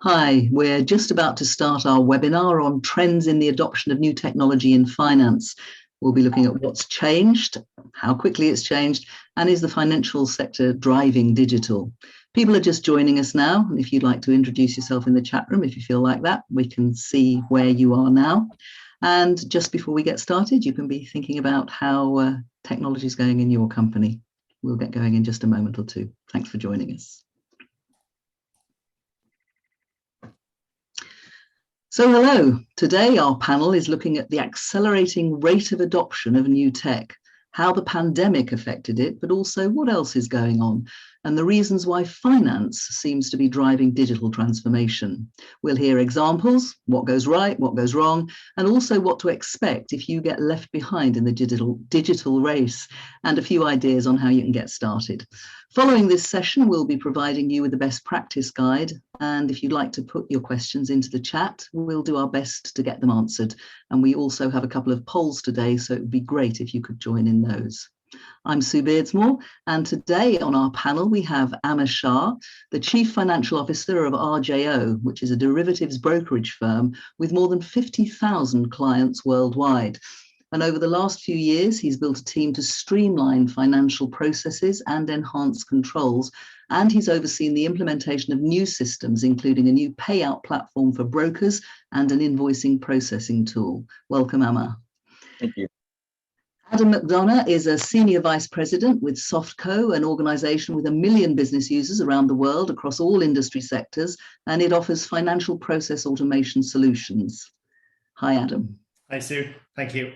Hi, we're just about to start our webinar on trends in the adoption of new technology in finance. We'll be looking at what's changed, how quickly it's changed, and is the financial sector driving digital? People are just joining us now. And if you'd like to introduce yourself in the chat room, if you feel like that, we can see where you are now. And just before we get started, you can be thinking about how technology is going in your company. We'll get going in just a moment or two. Thanks for joining us. So hello, today our panel is looking at the accelerating rate of adoption of new tech, how the pandemic affected it, but also what else is going on, and the reasons why finance seems to be driving digital transformation. We'll hear examples, what goes right, what goes wrong, and also what to expect if you get left behind in the digital race, and a few ideas on how you can get started. Following this session, we'll be providing you with the best practice guide. And if you'd like to put your questions into the chat, we'll do our best to get them answered. And we also have a couple of polls today, so it would be great if you could join in those. I'm Sue Beardsmore, and today on our panel, we have Amar Shah, the Chief Financial Officer of RJO, which is a derivatives brokerage firm with more than 50,000 clients worldwide. And over the last few years, he's built a team to streamline financial processes and enhance controls. And he's overseen the implementation of new systems, including a new payout platform for brokers and an invoicing processing tool. Welcome, Amar. Thank you. Adam McDonagh is a Senior Vice President with SoftCo, an organization with 1 million business users around the world across all industry sectors, and it offers financial process automation solutions. Hi, Adam. Hi, Sue. Thank you.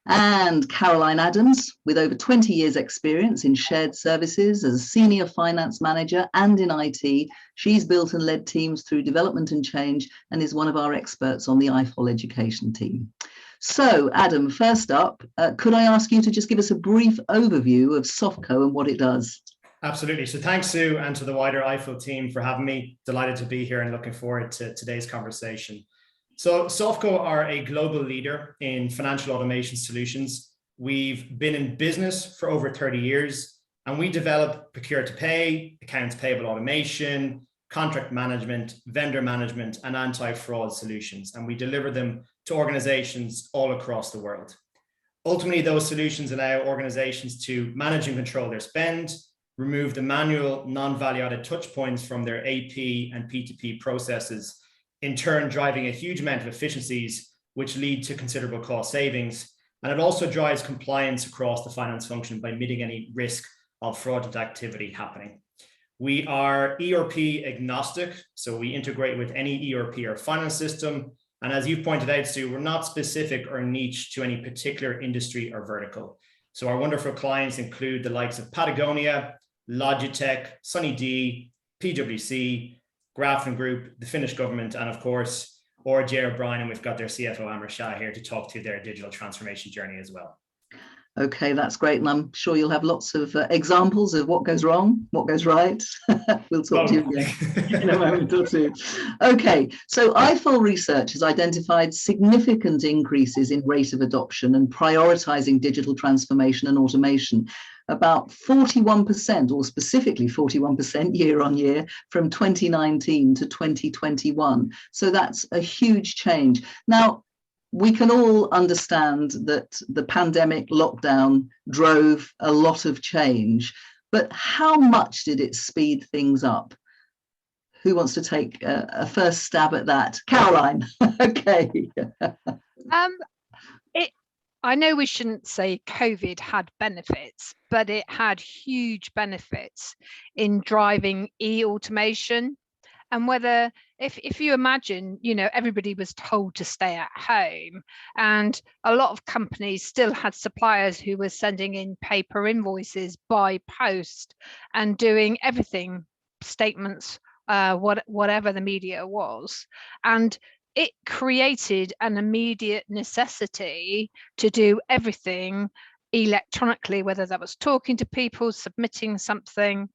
And Caroline Adams, with over 20 years experience in shared services as a senior finance manager and in IT, she's built and led teams through development and change and is one of our experts on the IFOL education team. So, Adam, first up, could I ask you to just give us a brief overview of SoftCo and what it does? Absolutely. So thanks, Sue, and to the wider IFOL team for having me. Delighted to be here and looking forward to today's conversation. So SoftCo are a global leader in financial automation solutions. We've been in business for over 30 years, and we develop procure-to-pay, accounts payable automation, contract management, vendor management, and anti-fraud solutions. And we deliver them to organizations all across the world. Ultimately, those solutions allow organizations to manage and control their spend, remove the manual, non-value-added touch points from their AP and P2P processes, in turn driving a huge amount of efficiencies, which lead to considerable cost savings. And it also drives compliance across the finance function by mitigating any risk of fraudulent activity happening. We are ERP agnostic, so we integrate with any ERP or finance system. And as you pointed out, Sue, we're not specific or niche to any particular industry or vertical. So our wonderful clients include the likes of Patagonia, Logitech, Sunny D, PwC, Grafton Group, the Finnish government, and of course, RJ O'Brien, and we've got their CFO, Amar Shah, here to talk to their digital transformation journey as well. Okay, that's great. And I'm sure you'll have lots of examples of what goes wrong, what goes right. We'll talk to you again in a moment or two. Okay, so IFOL research has identified significant increases in rate of adoption and prioritizing digital transformation and automation, about 41%, or specifically 41% year on year from 2019 to 2021. So that's a huge change. Now, we can all understand that the pandemic lockdown drove a lot of change, but how much did it speed things up? Who wants to take a first stab at that? Caroline. Okay. I know we shouldn't say COVID had benefits, but it had huge benefits in driving e-automation. And whether, if you imagine, everybody was told to stay at home, and a lot of companies still had suppliers who were sending in paper invoices by post and doing everything, statements, whatever the media was. And it created an immediate necessity to do everything electronically, whether that was talking to people, submitting something.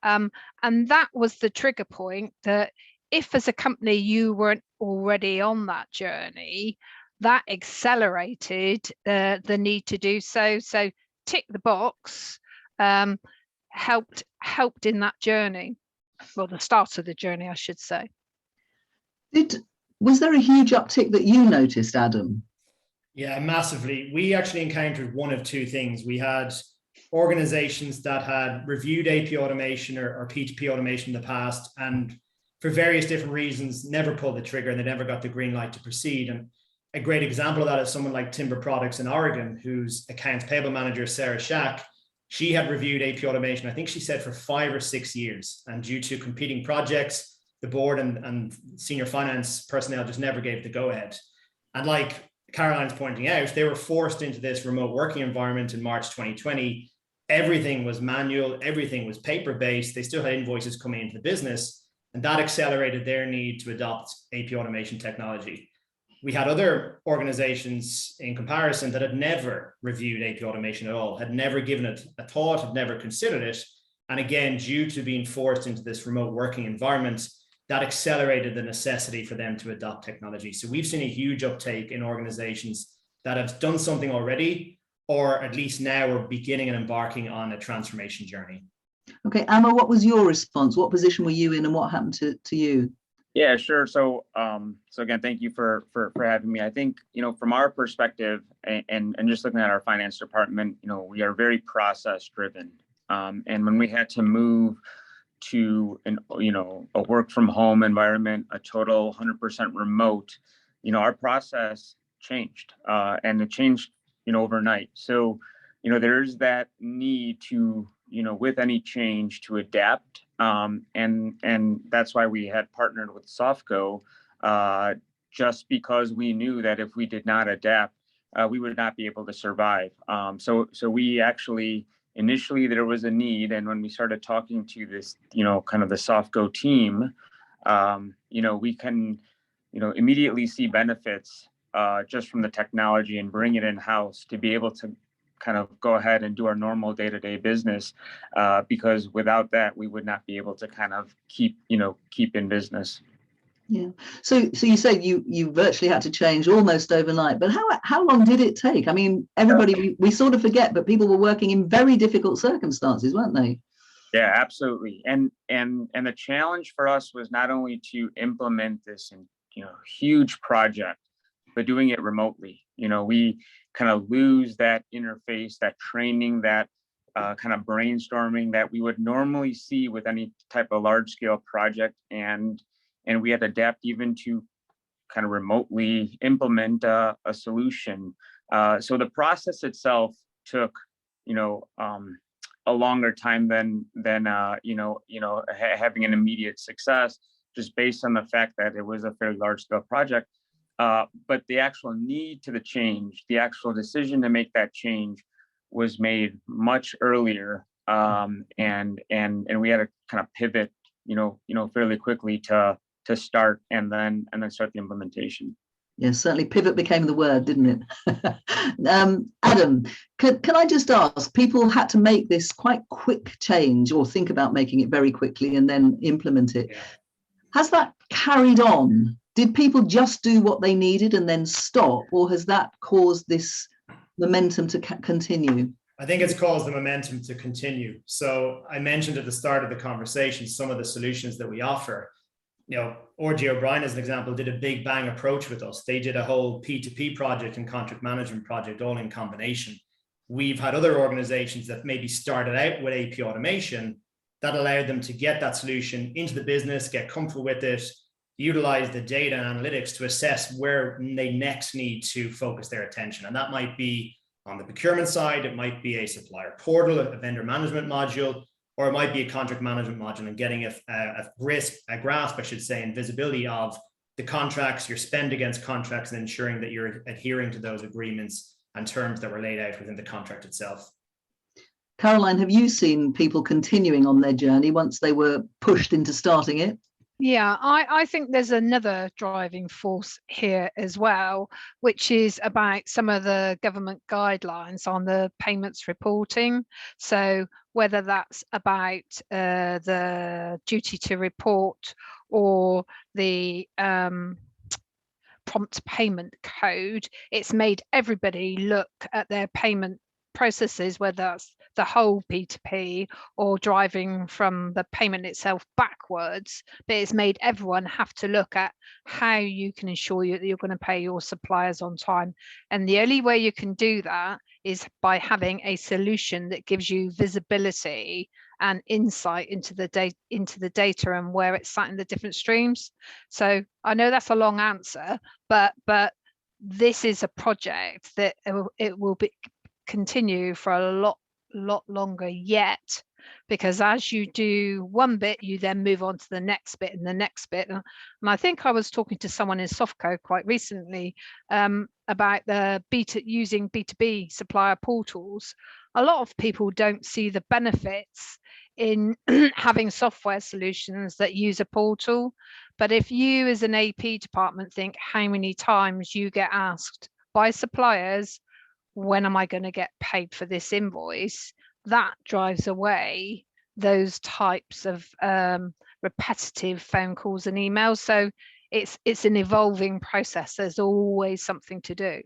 And that was the trigger point that if as a company you weren't already on that journey, that accelerated the need to do so. So tick the box helped in that journey, well, the start of the journey, I should say. Was there a huge uptick that you noticed, Adam? Yeah, massively. We actually encountered one of two things. We had organizations that had reviewed AP automation or P2P automation in the past, and for various different reasons, never pulled the trigger and they never got the green light to proceed. And a great example of that is someone like Timber Products in Oregon, whose accounts payable manager, Sarah Shack, she had reviewed AP automation, I think she said for 5 or 6 years. And due to competing projects, the board and senior finance personnel just never gave the go ahead. And like Caroline's pointing out, they were forced into this remote working environment in March 2020. Everything was manual, everything was paper-based. They still had invoices coming into the business, and that accelerated their need to adopt AP automation technology. We had other organizations in comparison that had never reviewed AP automation at all, had never given it a thought, had never considered it. And again, due to being forced into this remote working environment, that accelerated the necessity for them to adopt technology. So we've seen a huge uptake in organizations that have done something already, or at least now are beginning and embarking on a transformation journey. Okay, Amar, what was your response? What position were you in and what happened to you? Yeah, sure. So again, thank you for having me. I think, from our perspective and just looking at our finance department, we are very process driven. And when we had to move to a work from home environment, a total 100% remote, our process changed, and it changed, overnight. So, there's that need to, with any change, to adapt. And that's why we had partnered with SoftCo, just because we knew that if we did not adapt, we would not be able to survive. So we actually, initially there was a need, and when we started talking to this, kind of the SoftCo team, we can, immediately see benefits just from the technology and bring it in-house to be able to kind of go ahead and do our normal day-to-day business, because without that, we would not be able to kind of keep in business. Yeah. So you said you virtually had to change almost overnight, but how long did it take? I mean, everybody, we sort of forget, but people were working in very difficult circumstances, weren't they? Yeah, absolutely. And the challenge for us was not only to implement this huge project, but doing it remotely. We kind of lose that interface, that training, that kind of brainstorming that we would normally see with any type of large scale project. And we had to adapt even to kind of remotely implement a solution. So the process itself took, a longer time than having an immediate success, just based on the fact that it was a fairly large scale project. But the actual need to the change, the actual decision to make that change, was made much earlier, and we had to kind of pivot, fairly quickly to start and then start the implementation. Yes, certainly pivot became the word, didn't it? Adam, can I just ask, people had to make this quite quick change or think about making it very quickly and then implement it. Yeah. Has that carried on? Did people just do what they needed and then stop, or has that caused this momentum to continue? I think it's caused the momentum to continue. So I mentioned at the start of the conversation some of the solutions that we offer. RG O'Brien, as an example, did a big bang approach with us. They did a whole P2P project and contract management project all in combination. We've had other organizations that maybe started out with AP automation that allowed them to get that solution into the business, get comfortable with it, utilize the data and analytics to assess where they next need to focus their attention. And that might be on the procurement side, it might be a supplier portal, a vendor management module, or it might be a contract management module, and getting a grasp, I should say, and visibility of the contracts, your spend against contracts, and ensuring that you're adhering to those agreements and terms that were laid out within the contract itself. Caroline, have you seen people continuing on their journey once they were pushed into starting it? Yeah, I think there's another driving force here as well, which is about some of the government guidelines on the payments reporting. So whether that's about the duty to report or the prompt payment code, it's made everybody look at their payment processes, whether that's the whole P2P or driving from the payment itself backwards, but it's made everyone have to look at how you can ensure that you're going to pay your suppliers on time. And the only way you can do that is by having a solution that gives you visibility and insight into the data and where it's sat in the different streams. So I know that's a long answer, but this is a project that it will continue for a lot longer yet, because as you do one bit, you then move on to the next bit and the next bit. And I think I was talking to someone in SoftCo quite recently about the using B2B supplier portals. A lot of people don't see the benefits in having software solutions that use a portal. But if you as an AP department think how many times you get asked by suppliers, when am I going to get paid for this invoice? That drives away those types of repetitive phone calls and emails. So it's an evolving process. There's always something to do.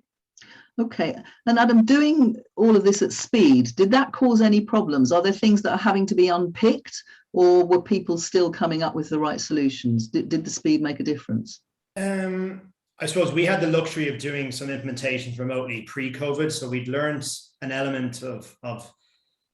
Okay, and Adam, doing all of this at speed, did that cause any problems? Are there things that are having to be unpicked, or were people still coming up with the right solutions? Did the speed make a difference? I suppose we had the luxury of doing some implementations remotely pre-COVID, so we'd learned an element of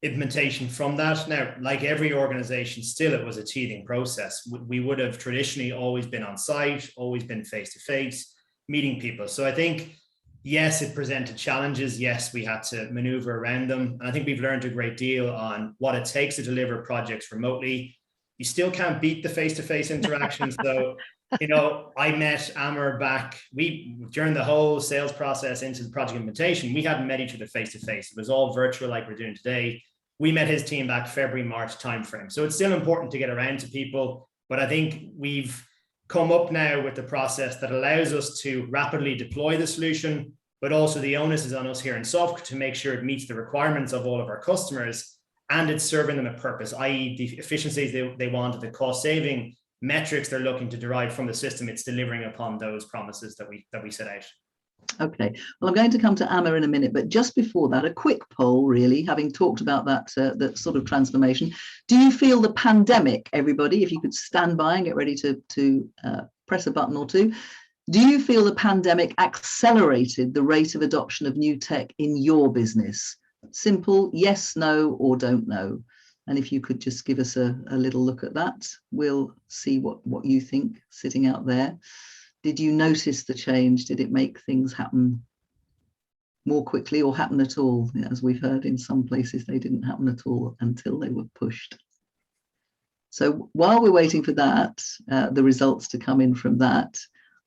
implementation from that. Now, like every organization, still it was a teething process. We would have traditionally always been on site, always been face-to-face, meeting people. So I think, yes, it presented challenges. Yes, we had to maneuver around them. And I think we've learned a great deal on what it takes to deliver projects remotely. You still can't beat the face-to-face interactions, though. You know, I met Amar back, during the whole sales process into the project implementation, we hadn't met each other face-to-face. It was all virtual like we're doing today. We met his team back February, March timeframe. So it's still important to get around to people, but I think we've come up now with the process that allows us to rapidly deploy the solution, but also the onus is on us here in SoftCo to make sure it meets the requirements of all of our customers and it's serving them a purpose, i.e. the efficiencies they want, the cost saving metrics they're looking to derive from the system. It's delivering upon those promises that we set out. Okay, well, I'm going to come to Amar in a minute, but just before that, a quick poll, really, having talked about that sort of transformation. Do you feel the pandemic, everybody, if you could stand by and get ready to press a button or two, do you feel the pandemic accelerated the rate of adoption of new tech in your business? Simple, yes, no, or don't know. And if you could just give us a little look at that, we'll see what you think sitting out there. Did you notice the change? Did it make things happen more quickly or happen at all? As we've heard, in some places, they didn't happen at all until they were pushed. So while we're waiting for that, the results to come in from that,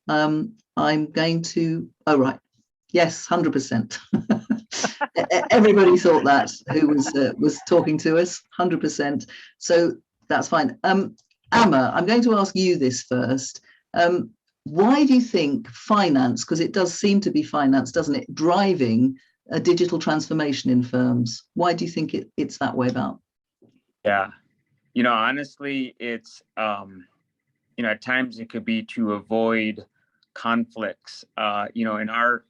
I'm going to, oh, right. Yes, 100%. Everybody thought that who was talking to us, 100%. So that's fine. Amar, I'm going to ask you this first. Why do you think finance, because it does seem to be finance, doesn't it, driving a digital transformation in firms? Why do you think it's that way about? Yeah, you know, honestly, it's, you know, at times it could be to avoid conflicts, you know, in our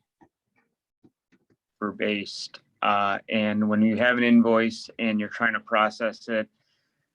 based, and when you have an invoice and you're trying to process it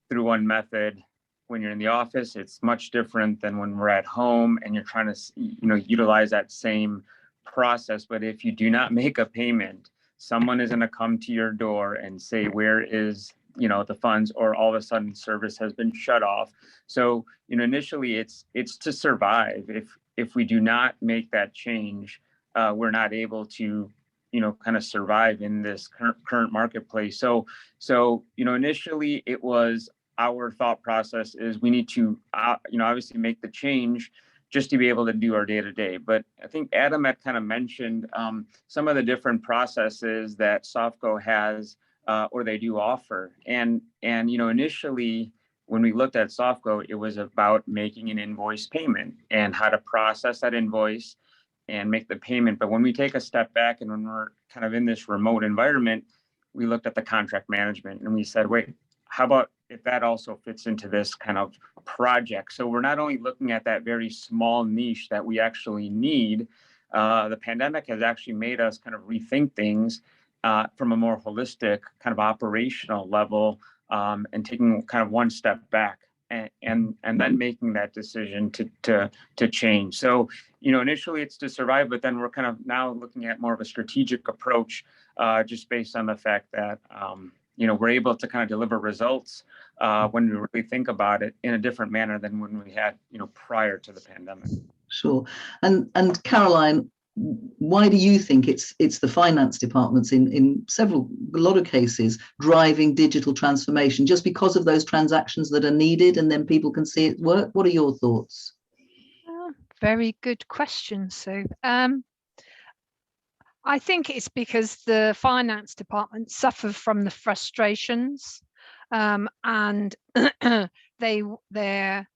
through one method, when you're in the office, it's much different than when we're at home and you're trying to, you know, utilize that same process. But if you do not make a payment, someone is going to come to your door and say, where is, you know, the funds, or all of a sudden service has been shut off. So, you know, initially it's to survive. If we do not make that change, we're not able to, you know, kind of survive in this current marketplace. So, you know, initially it was, our thought process is we need to, you know, obviously make the change just to be able to do our day-to-day. But I think Adam had kind of mentioned some of the different processes that SoftCo has, or they do offer. And you know, initially when we looked at SoftCo, it was about making an invoice payment and how to process that invoice and make the payment. But when we take a step back and when we're kind of in this remote environment, we looked at the contract management and we said, wait, how about if that also fits into this kind of project? So we're not only looking at that very small niche that we actually need. The pandemic has actually made us kind of rethink things from a more holistic kind of operational level, and taking kind of one step back and then making that decision to change. So, initially it's to survive, but then we're kind of now looking at more of a strategic approach, just based on the fact that, we're able to kind of deliver results when we really think about it in a different manner than when we had, prior to the pandemic. Sure. And Caroline, why do you think it's the finance departments in a lot of cases driving digital transformation, just because of those transactions that are needed and then people can see it work? What are your thoughts? Very good question, Sue. I think it's because the finance department suffer from the frustrations, and they're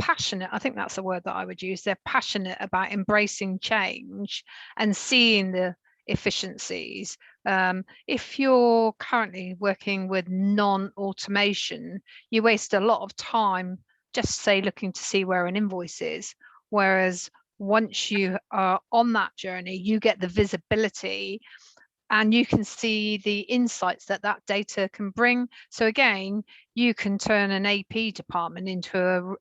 passionate. I think that's a word that I would use. They're passionate about embracing change and seeing the efficiencies. If you're currently working with non-automation, you waste a lot of time just say looking to see where an invoice is. Whereas once you are on that journey, you get the visibility and you can see the insights that data can bring. So again, you can turn an AP department into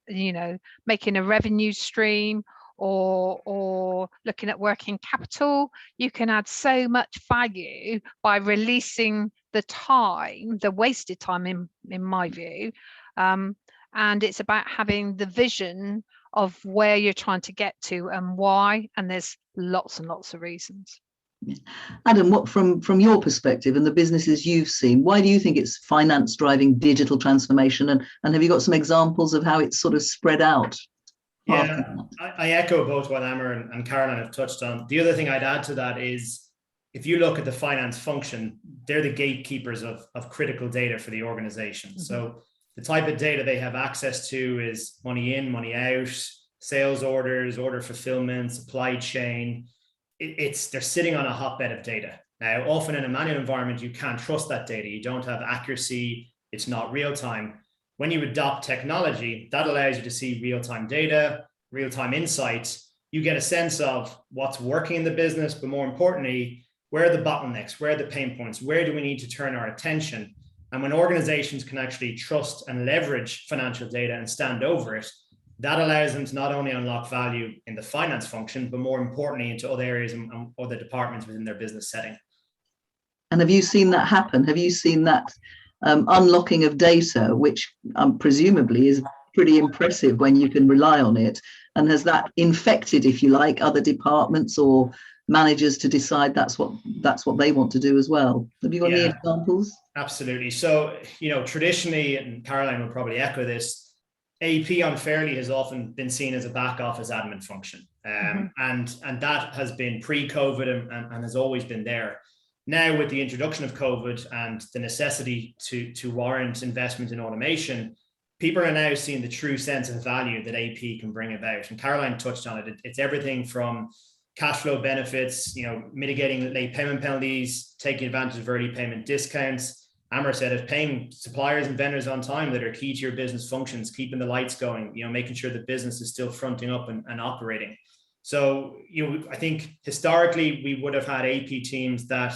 making a revenue stream or looking at working capital. You can add so much value by releasing the wasted time in my view. And it's about having the vision of where you're trying to get to and why, and there's lots and lots of reasons. Adam, what from your perspective and the businesses you've seen, why do you think it's finance driving digital transformation, and have you got some examples of how it's sort of spread out? Yeah, I echo both what Amar and Caroline have touched on. The other thing I'd add to that is, if you look at the finance function, they're the gatekeepers of critical data for the organization. Mm-hmm. So the type of data they have access to is money in, money out, sales orders, order fulfillment, supply chain. They're sitting on a hotbed of data. Now, often in a manual environment, you can't trust that data. You don't have accuracy. It's not real time. When you adopt technology, that allows you to see real-time data, real-time insights. You get a sense of what's working in the business, but more importantly, where are the bottlenecks? Where are the pain points? Where do we need to turn our attention? And when organizations can actually trust and leverage financial data and stand over it, that allows them to not only unlock value in the finance function, but more importantly, into other areas and other departments within their business setting. And have you seen that happen? Have you seen that unlocking of data, which presumably is pretty impressive when you can rely on it? And has that infected, if you like, other departments or managers to decide that's what they want to do as well? Have you got any examples? Absolutely. So, traditionally, and Caroline will probably echo this, AP unfairly has often been seen as a back office admin function. And that has been pre-COVID and has always been there. Now, with the introduction of COVID and the necessity to warrant investment in automation, people are now seeing the true sense of value that AP can bring about. And Caroline touched on it. It's everything from cash flow benefits, mitigating late payment penalties, taking advantage of early payment discounts. Amar said it, paying suppliers and vendors on time that are key to your business functions, keeping the lights going, making sure the business is still fronting up and operating. So, I think historically we would have had AP teams that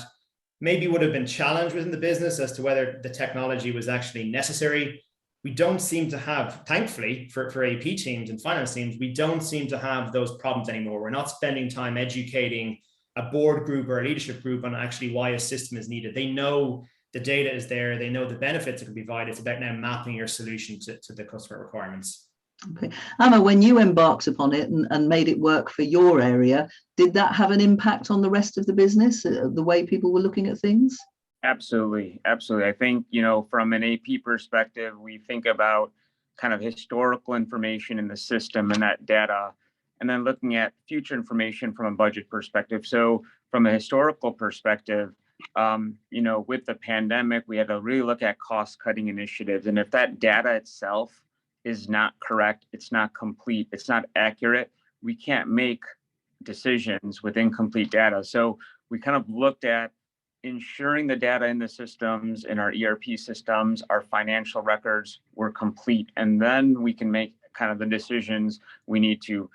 maybe would have been challenged within the business as to whether the technology was actually necessary. We don't seem to have, thankfully, for AP teams and finance teams, we don't seem to have those problems anymore. We're not spending time educating a board group or a leadership group on actually why a system is needed. They know the data is there. They know the benefits it can provide. It's about now mapping your solution to the customer requirements. Okay. Amar, when you embarked upon it and made it work for your area, did that have an impact on the rest of the business, the way people were looking at things? Absolutely. Absolutely. I think, from an AP perspective, we think about kind of historical information in the system and that data, and then looking at future information from a budget perspective. So from a historical perspective, with the pandemic, we had to really look at cost cutting initiatives. And if that data itself is not correct, it's not complete, it's not accurate, we can't make decisions with incomplete data. So we kind of looked at ensuring the data in the systems, in our ERP systems, our financial records were complete. And then we can make kind of the decisions we need to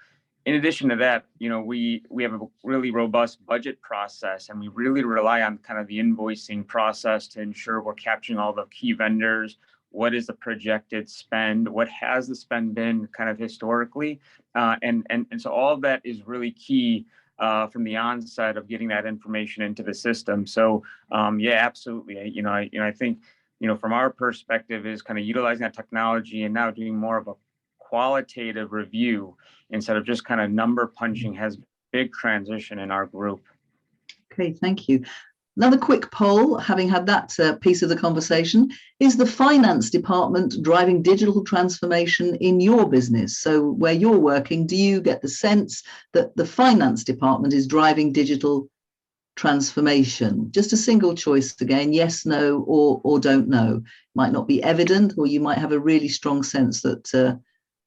in addition to that, we have a really robust budget process, and we really rely on kind of the invoicing process to ensure we're capturing all the key vendors. What is the projected spend? What has the spend been kind of historically? And so all of that is really key from the onset of getting that information into the system. So yeah, absolutely. I think from our perspective is kind of utilizing that technology and now doing more of a qualitative review instead of just kind of number punching has big transition in our group. Okay, thank you. Another quick poll, having had that piece of the conversation, is the finance department driving digital transformation in your business? So where you're working, do you get the sense that the finance department is driving digital transformation? Just a single choice again, yes, no, or don't know. Might not be evident, or you might have a really strong sense that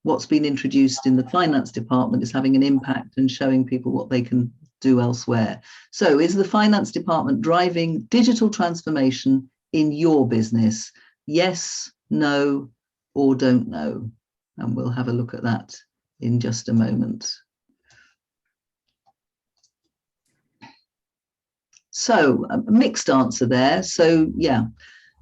what's been introduced in the finance department is having an impact and showing people what they can do elsewhere. So is the finance department driving digital transformation in your business? Yes, no, or don't know? And we'll have a look at that in just a moment. So a mixed answer there. So yeah,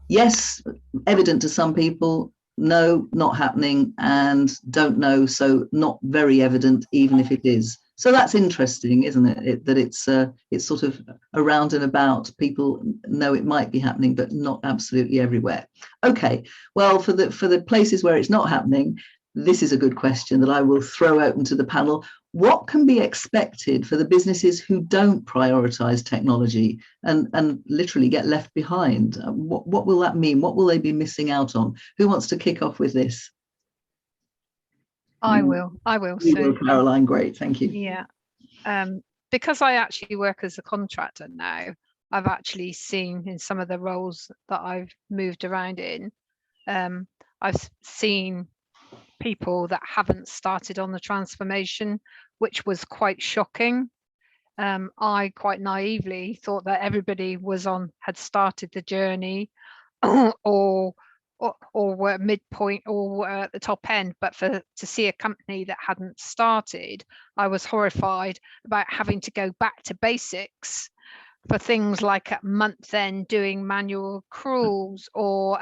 yes, evident to some people, no, not happening, and don't know, so not very evident, even if it is. So that's interesting, isn't it? That it's sort of around and about. People know it might be happening, but not absolutely everywhere. Okay, well, for the places where it's not happening, this is a good question that I will throw open to the panel. What can be expected for the businesses who don't prioritize technology and literally get left behind? What will that mean? What will they be missing out on? Who wants to kick off with this? I will. You will, Caroline. Great, thank you. Yeah. Because I actually work as a contractor now, I've actually seen in some of the roles that I've moved around in, I've seen people that haven't started on the transformation, which was quite shocking. I quite naively thought that everybody had started the journey or were midpoint or were at the top end, but to see a company that hadn't started, I was horrified about having to go back to basics for things like at month end doing manual accruals or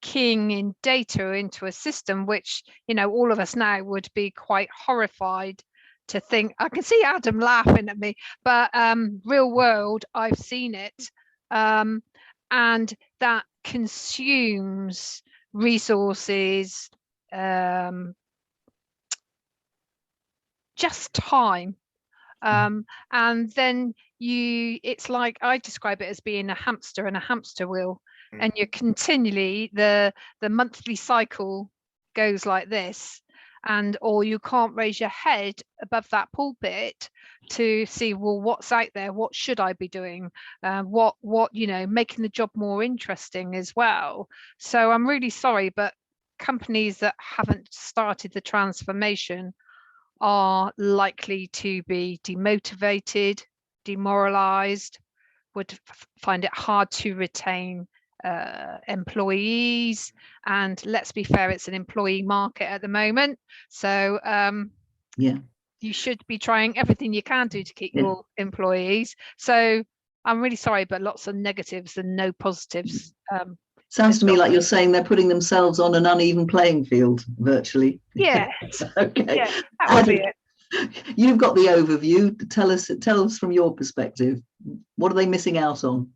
keying in data into a system, which all of us now would be quite horrified to think. I can see Adam laughing at me, but real world, I've seen it, and that consumes resources, just time. And then it's like I describe it as being a hamster in a hamster wheel, and you're continually the monthly cycle goes like this, or you can't raise your head above that pulpit to see, well, what's out there, what should I be doing, what making the job more interesting as well. So I'm really sorry, but companies that haven't started the transformation are likely to be demotivated, demoralized, would find it hard to retain employees, and let's be fair, it's an employee market at the moment, so yeah, you should be trying everything you can do to keep your employees. So I'm really sorry, but lots of negatives and no positives. Sounds to me like you're saying they're putting themselves on an uneven playing field virtually. Yeah. Okay. Yeah, that would be it. You've got the overview. Tell us from your perspective, what are they missing out on?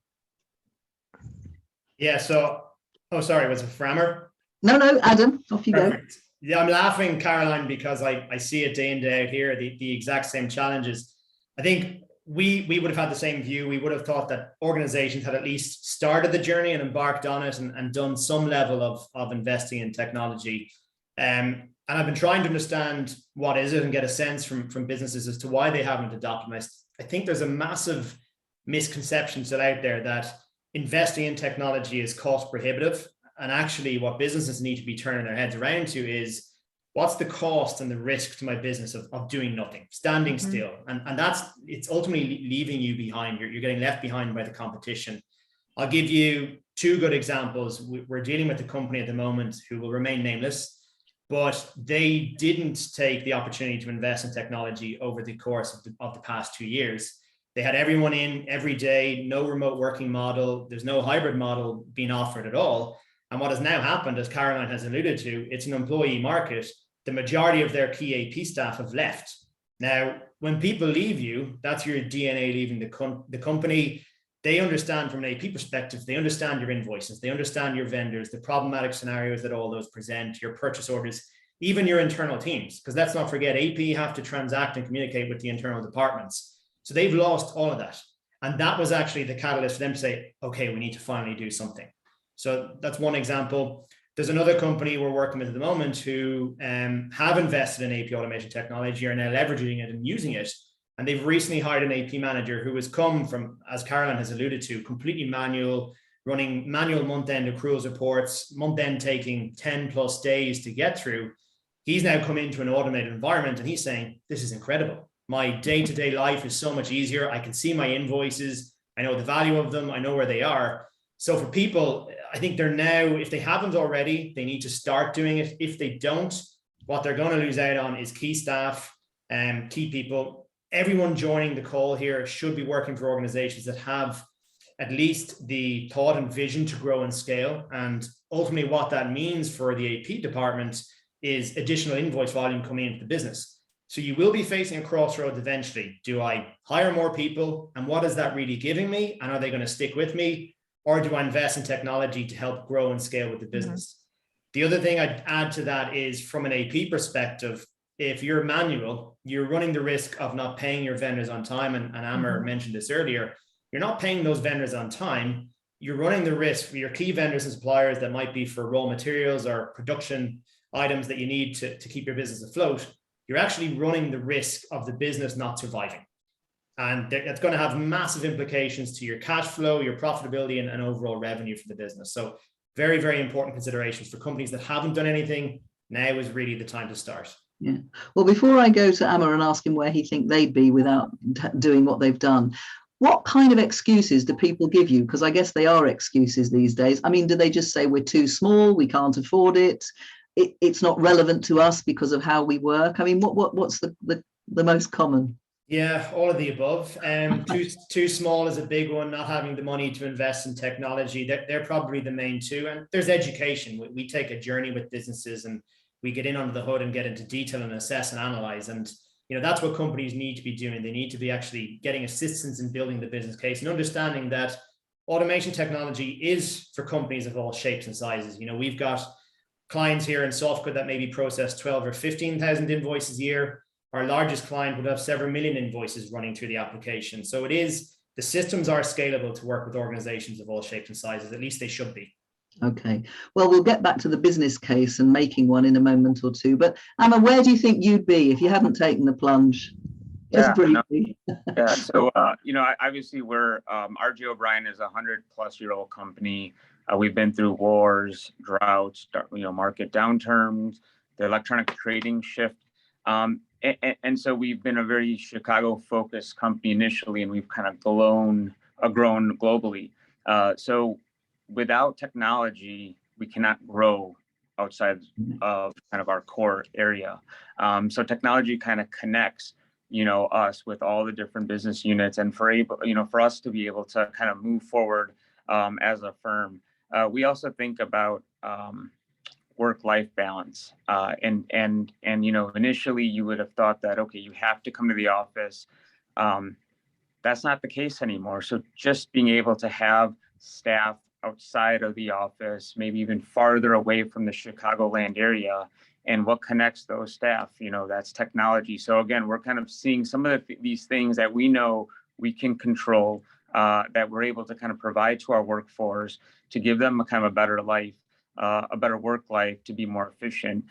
Yeah, so, oh, sorry, was it for Amar? No, Adam, off you Perfect. go. Yeah, I'm laughing, Caroline, because I see it day in, day out here, the exact same challenges. I think we would have had the same view. We would have thought that organizations had at least started the journey and embarked on it and done some level of investing in technology. And I've been trying to understand what is it and get a sense from businesses as to why they haven't adopted. I think there's a massive misconception still out there that investing in technology is cost prohibitive. And actually what businesses need to be turning their heads around to is, what's the cost and the risk to my business of doing nothing, standing still? And it's ultimately leaving you behind. You're getting left behind by the competition. I'll give you two good examples. We're dealing with a company at the moment who will remain nameless. but they didn't take the opportunity to invest in technology over the course of the past 2 years. They had everyone in every day, no remote working model. There's no hybrid model being offered at all. And what has now happened, as Caroline has alluded to, it's an employee market. The majority of their key AP staff have left. Now, when people leave you, that's your DNA leaving the company. They understand from an AP perspective, they understand your invoices, they understand your vendors, the problematic scenarios that all those present, your purchase orders, even your internal teams. Because let's not forget, AP have to transact and communicate with the internal departments. So they've lost all of that. And that was actually the catalyst for them to say, okay, we need to finally do something. So that's one example. There's another company we're working with at the moment who have invested in AP automation technology, are now leveraging it and using it. And they've recently hired an AP manager who has come from, as Caroline has alluded to, completely manual, running manual month-end accruals reports, month-end taking 10 plus days to get through. He's now come into an automated environment and he's saying, this is incredible. My day-to-day life is so much easier. I can see my invoices. I know the value of them. I know where they are. So for people, I think they're now, if they haven't already, they need to start doing it. If they don't, what they're going to lose out on is key staff and key people. Everyone joining the call here should be working for organizations that have at least the thought and vision to grow and scale. And ultimately what that means for the AP department is additional invoice volume coming into the business. So you will be facing a crossroads eventually. Do I hire more people? And what is that really giving me? And are they going to stick with me? Or do I invest in technology to help grow and scale with the business? The other thing I'd add to that is from an AP perspective, if you're manual, you're running the risk of not paying your vendors on time. And Amar mentioned this earlier. You're not paying those vendors on time. You're running the risk for your key vendors and suppliers that might be for raw materials or production items that you need to keep your business afloat. You're actually running the risk of the business not surviving. And that's going to have massive implications to your cash flow, your profitability, and overall revenue for the business. So very, very important considerations for companies that haven't done anything. Now is really the time to start. Yeah. Well, before I go to Amar and ask him where he think they'd be without doing what they've done, what kind of excuses do people give you? Because I guess they are excuses these days. I mean, do they just say we're too small, we can't afford it, it's not relevant to us because of how we work? I mean, what's the most common? Yeah, all of the above. Too small is a big one. Not having the money to invest in technology. They're probably the main two. And there's education. We take a journey with businesses and we get in under the hood and get into detail and assess and analyze. And that's what companies need to be doing. They need to be actually getting assistance in building the business case and understanding that automation technology is for companies of all shapes and sizes. We've got clients here in SoftCo that maybe process 12 or 15,000 invoices a year. Our largest client would have several million invoices running through the application. So the systems are scalable to work with organizations of all shapes and sizes. At least they should be. Okay. Well, we'll get back to the business case and making one in a moment or two. But Amar, where do you think you'd be if you hadn't taken the plunge? Just briefly. So, obviously we're, RJ O'Brien is a 100-plus-year-old company. We've been through wars, droughts, market downturns, the electronic trading shift. And so we've been a very Chicago-focused company initially, and we've kind of grown globally. So without technology, we cannot grow outside of kind of our core area. So technology kind of connects, us with all the different business units, and for us to be able to kind of move forward as a firm. We also think about work-life balance. And initially you would have thought that, okay, you have to come to the office. That's not the case anymore. So just being able to have staff outside of the office, maybe even farther away from the Chicagoland area, and what connects those staff, that's technology. So again, we're kind of seeing some of these things that we know we can control, that we're able to kind of provide to our workforce to give them a kind of a better life. A better work life, to be more efficient.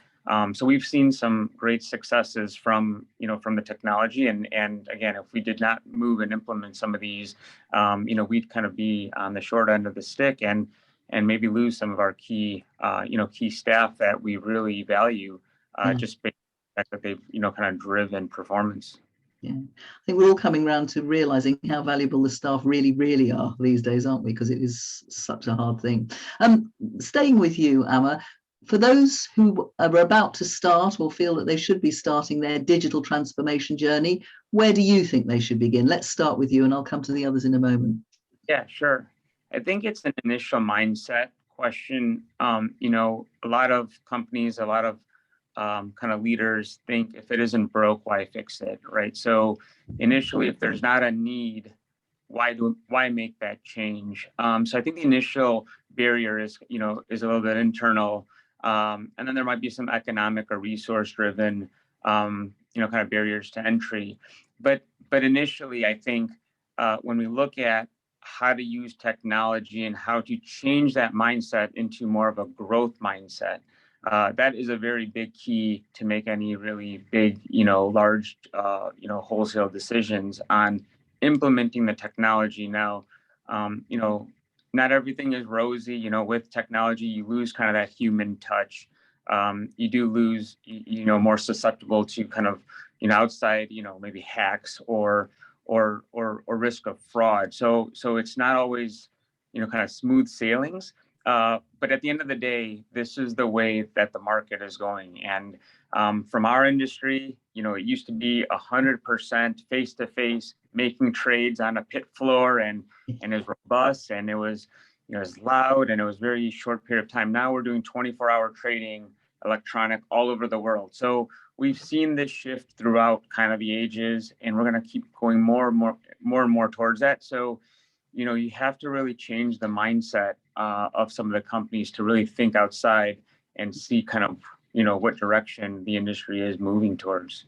So we've seen some great successes from the technology. And again, if we did not move and implement some of these, we'd kind of be on the short end of the stick and maybe lose some of our key staff that we really value, just based on the fact that they've, kind of driven performance. Yeah, I think we're all coming around to realizing how valuable the staff really, really are these days, aren't we? Because it is such a hard thing. Staying with you, Amar, for those who are about to start or feel that they should be starting their digital transformation journey, where do you think they should begin? Let's start with you, and I'll come to the others in a moment. Yeah, sure. I think it's an initial mindset question. A lot of companies, a lot of kind of leaders think if it isn't broke, why fix it, right? So initially, if there's not a need, why make that change? So I think the initial barrier is a little bit internal, and then there might be some economic or resource driven, kind of barriers to entry. But initially, I think when we look at how to use technology and how to change that mindset into more of a growth mindset, that is a very big key to make any really big, large, wholesale decisions on implementing the technology. Now, not everything is rosy. With technology, you lose kind of that human touch. You do lose, more susceptible to kind of, outside, maybe hacks or risk of fraud. So it's not always, kind of smooth sailings. But at the end of the day, this is the way that the market is going. And from our industry, it used to be 100% face-to-face, making trades on a pit floor, and it was robust, and it was, it was loud, and it was very short period of time. Now we're doing 24-hour trading, electronic, all over the world. So we've seen this shift throughout kind of the ages, and we're going to keep going more and more towards that. So, you have to really change the mindset of some of the companies to really think outside and see kind of, what direction the industry is moving towards.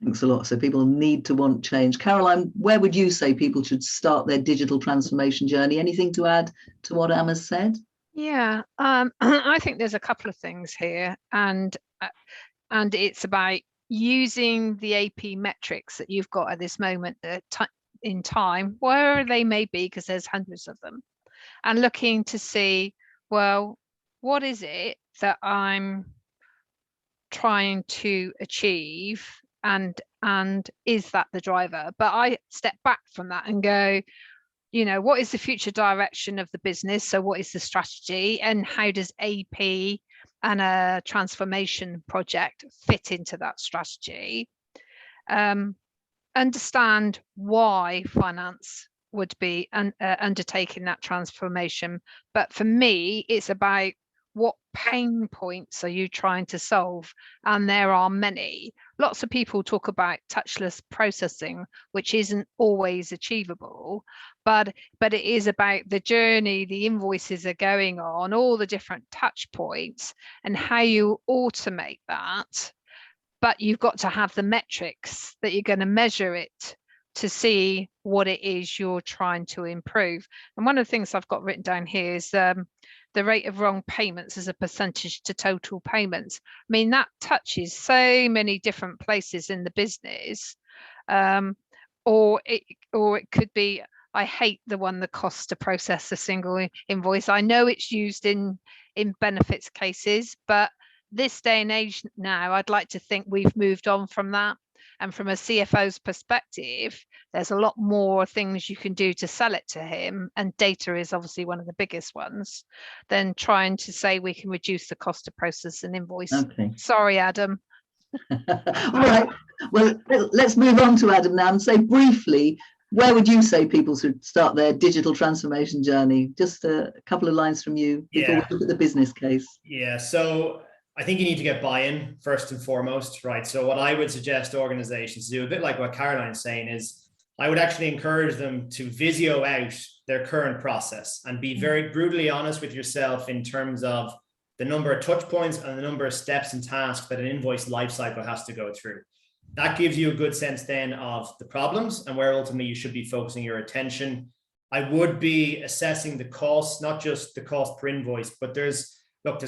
Thanks a lot. So people need to want change. Caroline, where would you say people should start their digital transformation journey? Anything to add to what Amar said? Yeah, I think there's a couple of things here, and it's about using the AP metrics that you've got at this moment in time, wherever they may be, because there's hundreds of them, and looking to see, well, what is it that I'm trying to achieve, and is that the driver? But I step back from that and go, what is the future direction of the business? So what is the strategy, and how does AP and a transformation project fit into that strategy? Understand why finance would be undertaking that transformation. But for me, it's about what pain points are you trying to solve? And there are many. Lots of people talk about touchless processing, which isn't always achievable, but it is about the journey the invoices are going on, all the different touch points, and how you automate that. But you've got to have the metrics that you're going to measure it to see what it is you're trying to improve. And one of the things I've got written down here is the rate of wrong payments as a percentage to total payments. I mean, that touches so many different places in the business. Or it could be, I hate the one that costs to process a single invoice. I know it's used in benefits cases, but this day and age now, I'd like to think we've moved on from that. And from a CFO's perspective, there's a lot more things you can do to sell it to him. And data is obviously one of the biggest ones, than trying to say we can reduce the cost to process an invoice. Okay. Sorry, Adam. All right. Well, let's move on to Adam now and say briefly, where would you say people should start their digital transformation journey? Just a couple of lines from you before we look at the business case. Yeah. So I think you need to get buy-in first and foremost, right? So what I would suggest organizations do, a bit like what Caroline's saying, is I would actually encourage them to visio out their current process and be very brutally honest with yourself in terms of the number of touch points and the number of steps and tasks that an invoice lifecycle has to go through. That gives you a good sense then of the problems and where ultimately you should be focusing your attention. I would be assessing the costs, not just the cost per invoice, but there's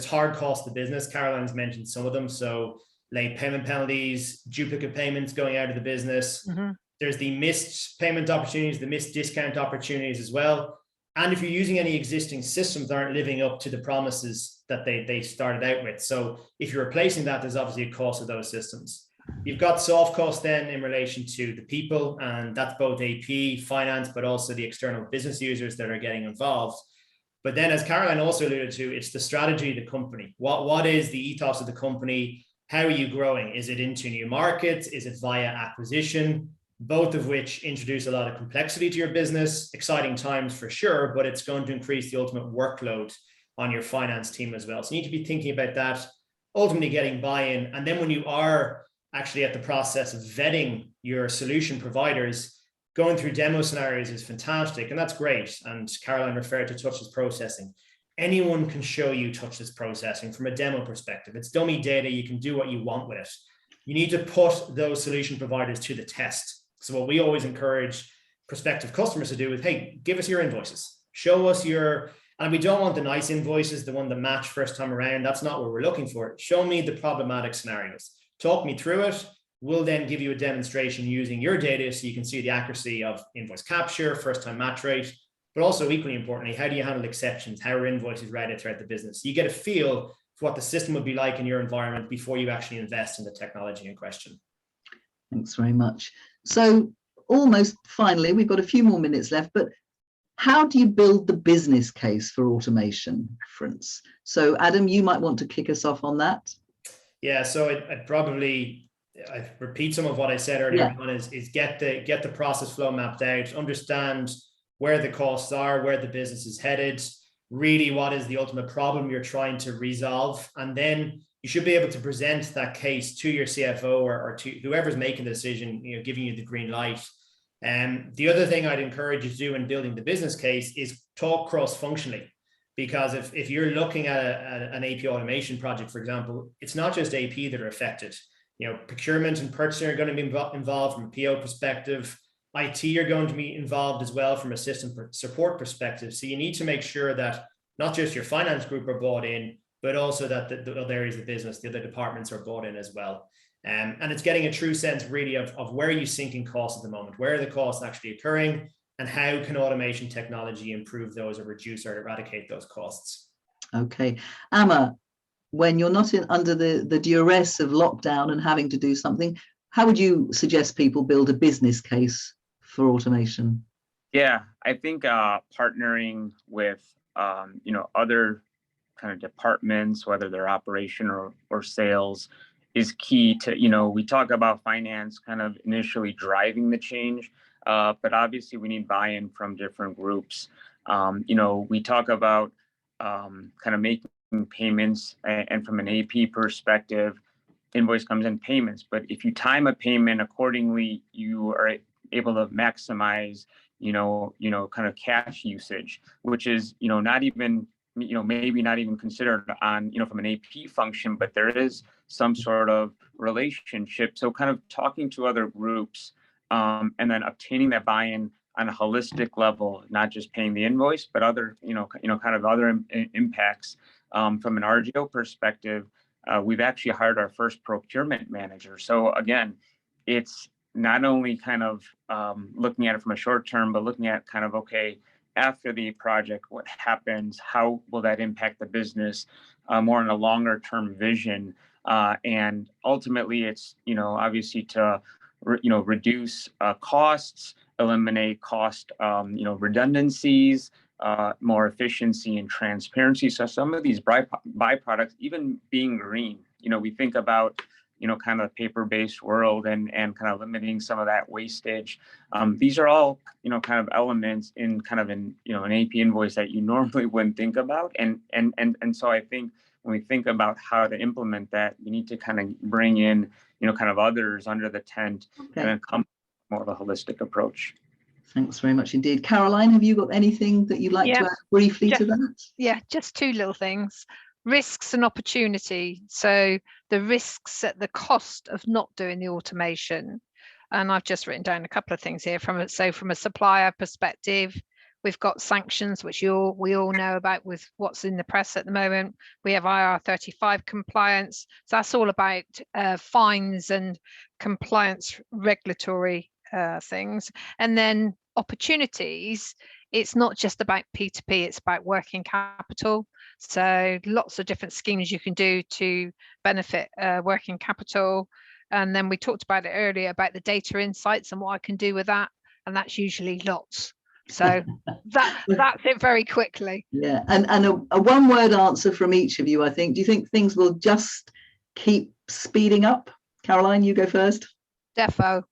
hard costs to business. Caroline's mentioned some of them. So late payment penalties, duplicate payments going out of the business. Mm-hmm. There's the missed payment opportunities, the missed discount opportunities as well. And if you're using any existing systems that aren't living up to the promises that they started out with. So if you're replacing that, there's obviously a cost of those systems. You've got soft costs then in relation to the people, and that's both AP, finance, but also the external business users that are getting involved. But then, as Caroline also alluded to, it's the strategy of the company. What is the ethos of the company? How are you growing? Is it into new markets? Is it via acquisition? Both of which introduce a lot of complexity to your business. Exciting times for sure, but it's going to increase the ultimate workload on your finance team as well. So you need to be thinking about that, ultimately getting buy-in. And then when you are actually at the process of vetting your solution providers, going through demo scenarios is fantastic, and that's great. And Caroline referred to touchless processing. Anyone can show you touchless processing from a demo perspective. It's dummy data. You can do what you want with it. You need to put those solution providers to the test. So what we always encourage prospective customers to do is, hey, give us your invoices. Show us your, and we don't want the nice invoices, the one that match first time around. That's not what we're looking for. Show me the problematic scenarios. Talk me through it. We'll then give you a demonstration using your data so you can see the accuracy of invoice capture, first time match rate, but also equally importantly, how do you handle exceptions? How are invoices routed throughout the business? So you get a feel for what the system would be like in your environment before you actually invest in the technology in question. Thanks very much. So almost finally, we've got a few more minutes left, but how do you build the business case for automation reference? So Adam, you might want to kick us off on that. Yeah, so I repeat some of what I said earlier on is get the process flow mapped out, understand where the costs are, where the business is headed, really what is the ultimate problem you're trying to resolve. And then you should be able to present that case to your CFO or to whoever's making the decision, giving you the green light. The other thing I'd encourage you to do in building the business case is talk cross-functionally. Because if you're looking at an AP automation project, for example, it's not just AP that are affected. Procurement and purchasing are going to be involved from a PO perspective. IT are going to be involved as well from a system support perspective. So you need to make sure that not just your finance group are bought in, but also that the other areas of the business, the other departments are bought in as well. And it's getting a true sense really of where are you sinking costs at the moment? Where are the costs actually occurring? And how can automation technology improve those or reduce or eradicate those costs? Okay. Amar, when you're not under the duress of lockdown and having to do something, how would you suggest people build a business case for automation? Yeah, I think partnering with other kind of departments, whether they're operation or sales, is key to, we talk about finance kind of initially driving the change, but obviously we need buy-in from different groups. We talk about kind of making payments, and from an AP perspective, invoice comes in payments. But if you time a payment accordingly, you are able to maximize, kind of cash usage, which is, not even, maybe not even considered on, from an AP function, but there is some sort of relationship. So kind of talking to other groups, and then obtaining that buy-in on a holistic level, not just paying the invoice, but other, kind of other impacts. From an RGO perspective, we've actually hired our first procurement manager. So again, it's not only kind of looking at it from a short term, but looking at kind of, okay, after the project, what happens? How will that impact the business more in a longer term vision? And ultimately, it's, obviously to, reduce costs, eliminate cost, redundancies, more efficiency and transparency. So some of these byproducts, even being green, we think about, kind of paper-based world and kind of limiting some of that wastage. These are all, kind of elements in kind of an AP invoice that you normally wouldn't think about. And so I think when we think about how to implement that, you need to kind of bring in, kind of others under the tent, and then come more of a holistic approach. Thanks very much indeed. Caroline, have you got anything that you'd like to add briefly to that? Yeah, just two little things. Risks and opportunity. So the risks at the cost of not doing the automation. And I've just written down a couple of things here. From a supplier perspective, we've got sanctions, which we all know about with what's in the press at the moment. We have IR35 compliance. So that's all about fines and compliance regulatory things. And then opportunities, it's not just about P2P, it's about working capital. So lots of different schemes you can do to benefit working capital. And then we talked about it earlier about the data insights and what I can do with that. And that's usually lots. So that's it very quickly. Yeah, and a one-word answer from each of you, I think. Do you think things will just keep speeding up? Caroline, you go first. Defo.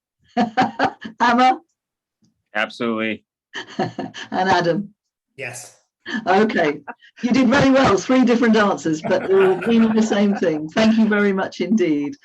Amar? Absolutely. And Adam? Yes. Okay, you did very well. 3 different answers, but they all mean the same thing. Thank you very much indeed.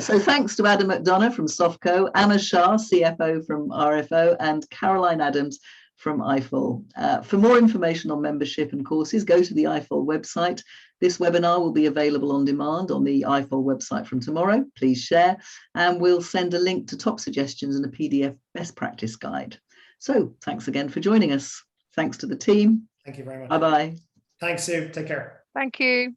So thanks to Adam McDonagh from SoftCo, Amar Shah, CFO from RFO, and Caroline Adams from IFOL. For more information on membership and courses, go to the IFOL website. This webinar will be available on demand on the IFOL website from tomorrow. Please share, and we'll send a link to top suggestions and a PDF best practice guide. So thanks again for joining us. Thanks to the team. Thank you very much. Bye-bye. Thanks, Sue. Take care. Thank you.